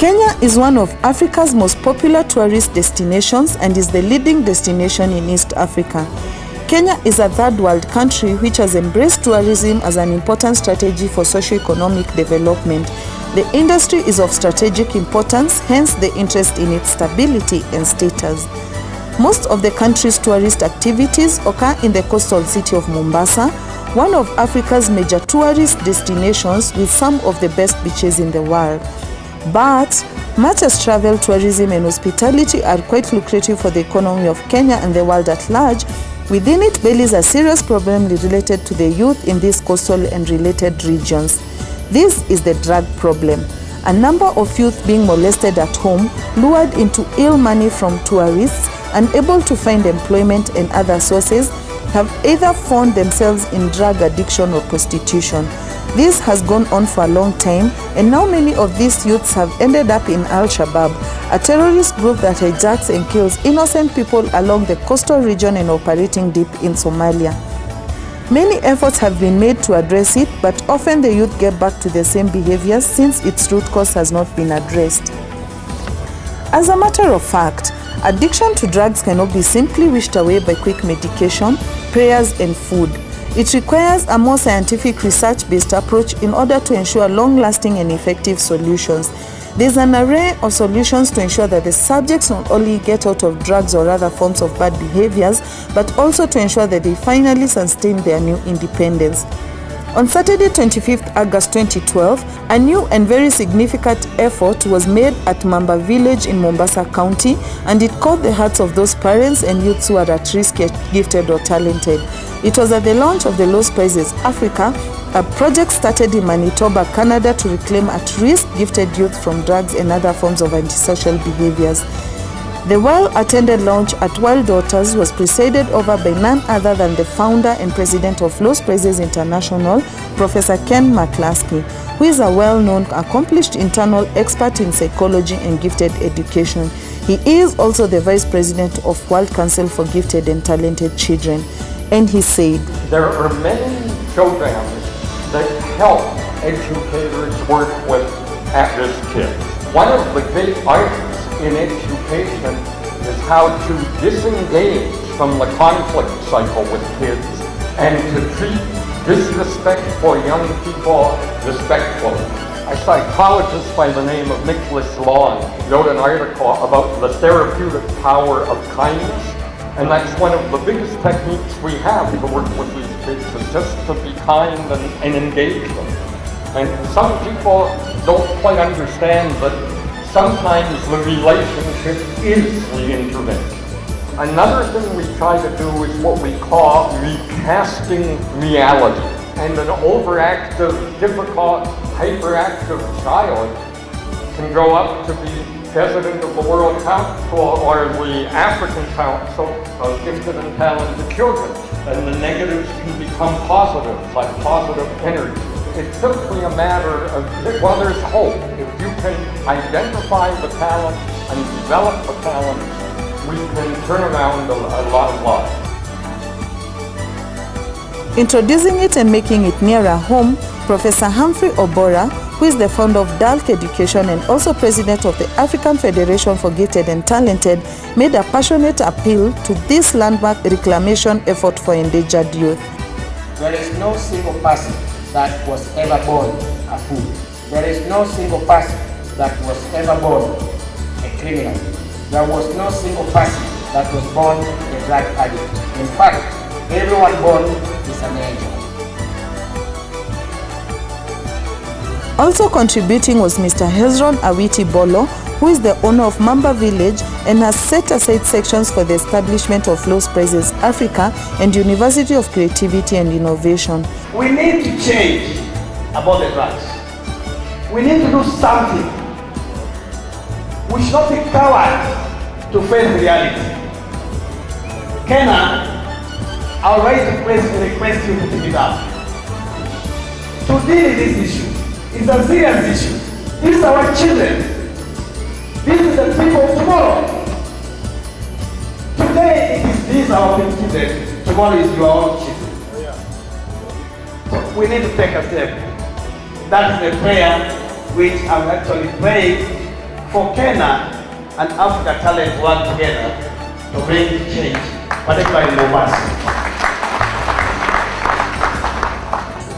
Kenya is one of Africa's most popular tourist destinations and is the leading destination in East Africa. Kenya is a third world country which has embraced tourism as an important strategy for socio-economic development. The industry is of strategic importance, hence the interest in its stability and status. Most of the country's tourist activities occur in the coastal city of Mombasa, one of Africa's major tourist destinations with some of the best beaches in the world. But much as travel, tourism and hospitality are quite lucrative for the economy of Kenya and the world at large, within it belies a serious problem related to the youth in these coastal and related regions. This is the drug problem. A number of youth being molested at home, lured into ill money from tourists, unable to find employment and other sources, have either found themselves in drug addiction or prostitution. This has gone on for a long time, and now many of these youths have ended up in Al-Shabaab, a terrorist group that hijacks and kills innocent people along the coastal region and operating deep in Somalia. Many efforts have been made to address it, but often the youth get back to the same behaviors since its root cause has not been addressed. As a matter of fact, addiction to drugs cannot be simply wished away by quick medication, prayers and food. It requires a more scientific research-based approach in order to ensure long-lasting and effective solutions. There's an array of solutions to ensure that the subjects not only get out of drugs or other forms of bad behaviors, but also to ensure that they finally sustain their new independence. On Saturday, 25th August 2012, a new and very significant effort was made at Mamba village in Mombasa County, and it caught the hearts of those parents and youths who are at risk, gifted or talented. It was at the launch of the Lost Prizes Africa, a project started in Manitoba, Canada to reclaim at-risk gifted youth from drugs and other forms of antisocial behaviors. The well-attended launch at Wild Daughters was presided over by none other than the founder and president of Lost Prizes International, Professor McCluskey, who is a well-known, accomplished internal expert in psychology and gifted education. He is also the vice president of World Council for Gifted and Talented Children. And he said, there are many programs that help educators work with at-risk kids. One of the big arts in education is how to disengage from the conflict cycle with kids and to treat disrespectful young people respectfully. A psychologist by the name of McCluskey wrote an article about the therapeutic power of kindness, and that's one of the biggest techniques we have to work with these kids, is just to be kind and engage them. And some people don't quite understand that sometimes the relationship is the intervention. Another thing we try to do is what we call recasting reality. And an overactive, difficult, hyperactive child can grow up to be president of the World Council or the African Council of Gifted and Talented Children. And the negatives can become positives, like positive energy. It's simply a matter of, well, there's hope. If you can identify the talent and develop the talent, we can turn around a lot of lives. Introducing it and making it nearer home, Professor Humphrey Obora, who is the founder of DALC Education and also president of the African Federation for Gifted and Talented, made a passionate appeal to this landmark reclamation effort for endangered youth. There is no single person that was ever born a fool. There is no single person that was ever born a criminal. There was no single person that was born a drug addict. In fact, everyone born is an angel. Also contributing was Mr. Hezron Awiti Bolo, who is the owner of Mamba Village and has set aside sections for the establishment of Lost Prizes Africa and University of Creativity and Innovation. We need to change about the drugs. We need to do something. We should not be cowards to face reality. Kenya, I would like to request you to pick it up. To deal with this issue, it's a serious issue. These are our children. This is the people of tomorrow. Today it is these our children. Tomorrow is your own children. So we need to take a step. That is the prayer which I'm actually praying for Kenya and Africa talent work together to bring change, particularly in Mombasa.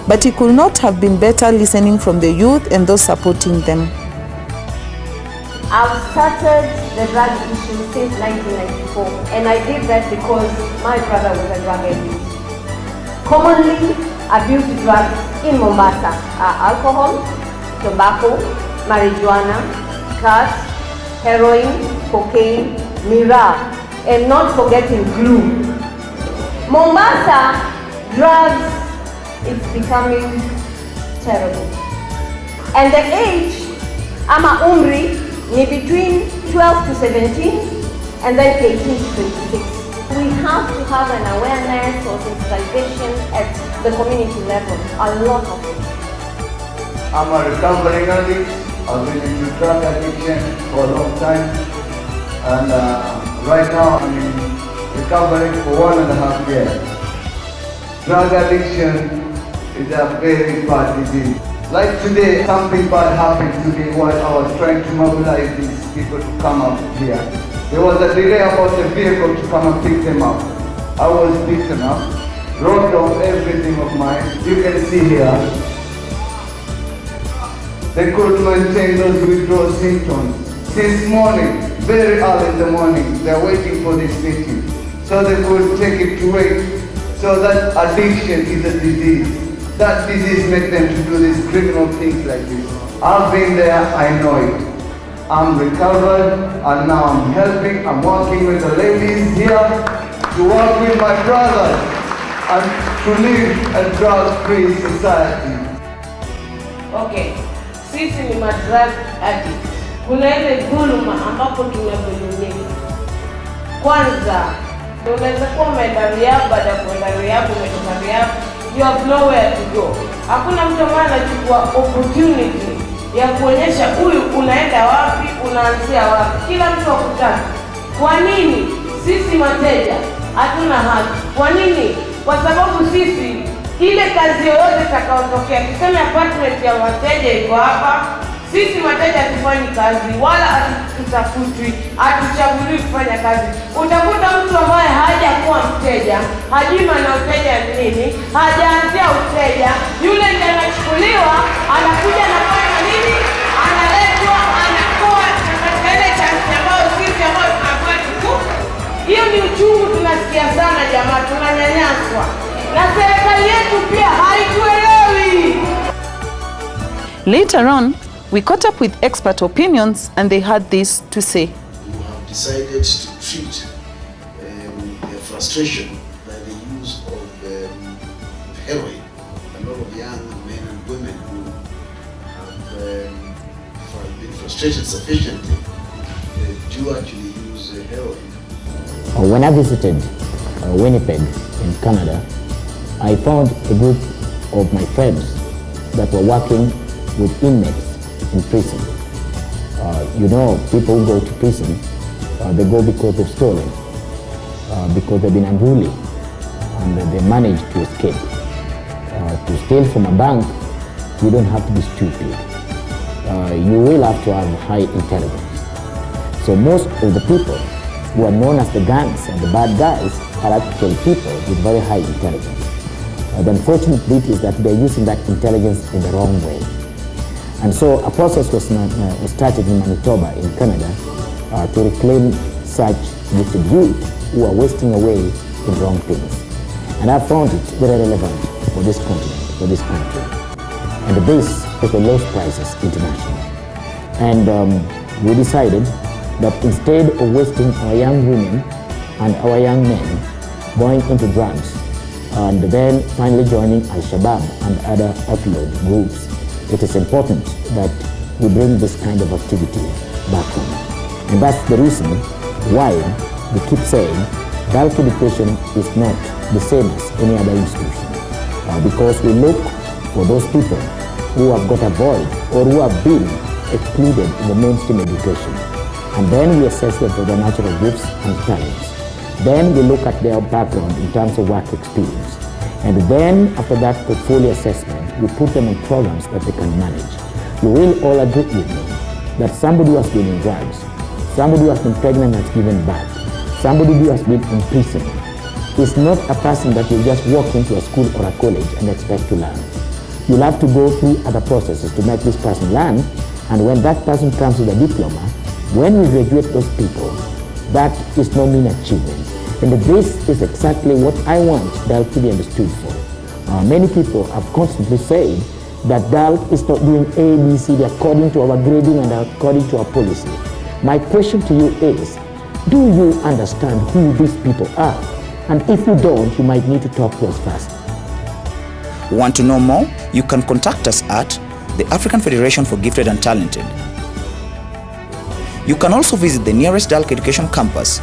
But it could not have been better listening from the youth and those supporting them. I've started the drug issue since 1994, and I did that because my brother was a drug addict. Commonly abused drugs in Mombasa are alcohol, tobacco, marijuana, crack, heroin, cocaine, miraa, and not forgetting glue. Mombasa, drugs, it's becoming terrible. And the age, ama umri, ni between 12 to 17 and then 18 to 26. We have to have an awareness or sensitization at the community level, a lot of it. I'm a recovering addict. I've been into drug addiction for a long time. And right now I'm in recovery for 1.5 years. Drug addiction is a very bad disease. Like today, something bad happened to me while I was trying to mobilize these people to come up here. There was a delay about the vehicle to come and pick them up. I was beaten up, wrote down everything of mine. You can see here. They couldn't maintain those withdrawal symptoms. Since morning, very early in the morning, they're waiting for this meeting. So they could take it to wait. So that addiction is a disease. That disease makes them to do these criminal things like this. I've been there, I know it. I'm recovered, and now I'm helping, I'm working with the ladies here to work with my brothers and to live a drug-free society. Okay, sisi ni drug addict. Kuna ile dhuluma ambapo tunadhulumiwa. Kwanza, unaweza kuwa umeenda rehab, baada ya kuenda rehab, umetoka rehab, you have nowhere to go. Hakuna mtu ambaye anachukua opportunity ya kuonyesha huyu unaenda wapi, unaanzia wapi. Kila mtu akutaka. Kwa nini? Sisi wateja hatuna haki. Kwa nini? Kwa sababu sisi ile kazi yoyote itakayotokea, tuseme apartment ya wateja iko hapa, sisi wateja hatufanyi kazi wala hatutafutwi, hatuchaguliwi kufanya kazi. Utakuta mtu ambaye hajakuwa mteja, hajui maana uteja ni nini, hajaanzia uteja, yule ndiye anachukuliwa, anakuja anafanya nini? Analetwa, anakuwa katika ile chance ambayo sisi ambao tunakuwa tuku. Hiyo ni uchungu tunasikia sana jamaa, tunanyanyaswa. Na serikali yetu pia haituelewi. Later on, we caught up with expert opinions and they had this to say. We have decided to treat the frustration by the use of heroin. A lot of young men and women who have been frustrated sufficiently do actually use heroin. When I visited Winnipeg in Canada, I found a group of my friends that were working with inmates in prison. You know, people who go to prison, they go because they've stolen, because they've been unruly, and they managed to escape. To steal from a bank, you don't have to be stupid. You will have to have high intelligence. So most of the people who are known as the gangs and the bad guys are actually people with very high intelligence. The unfortunate bit is that they're using that intelligence in the wrong way. And so a process was started in Manitoba in Canada to reclaim such gifted youth who are wasting away in wrong things. And I found it very relevant for this continent, for this country. And the base is the lowest prices internationally. And we decided that instead of wasting our young women and our young men going into drugs, and then finally joining Al-Shabaab and other outlaw groups, it is important that we bring this kind of activity back home. And that's the reason why we keep saying DALC education is not the same as any other institution. Because we look for those people who have got a void or who have been excluded in the mainstream education. And then we assess them for their natural gifts and talents. Then we look at their background in terms of work experience. And then after that portfolio assessment, we put them in programs that they can manage. You will all agree with me that somebody who has been in drugs, somebody who has been pregnant and has given birth, somebody who has been in prison is not a person that you just walk into a school or a college and expect to learn. You'll have to go through other processes to make this person learn, and when that person comes with a diploma, when we graduate those people, that is no mean achievement. And this is exactly what I want DALC to be understood for. Many people have constantly said that DALC is not doing A, B, C, D according to our grading and according to our policy. My question to you is, do you understand who these people are? And if you don't, you might need to talk to us first. Want to know more? You can contact us at the African Federation for Gifted and Talented. You can also visit the nearest DALC education campus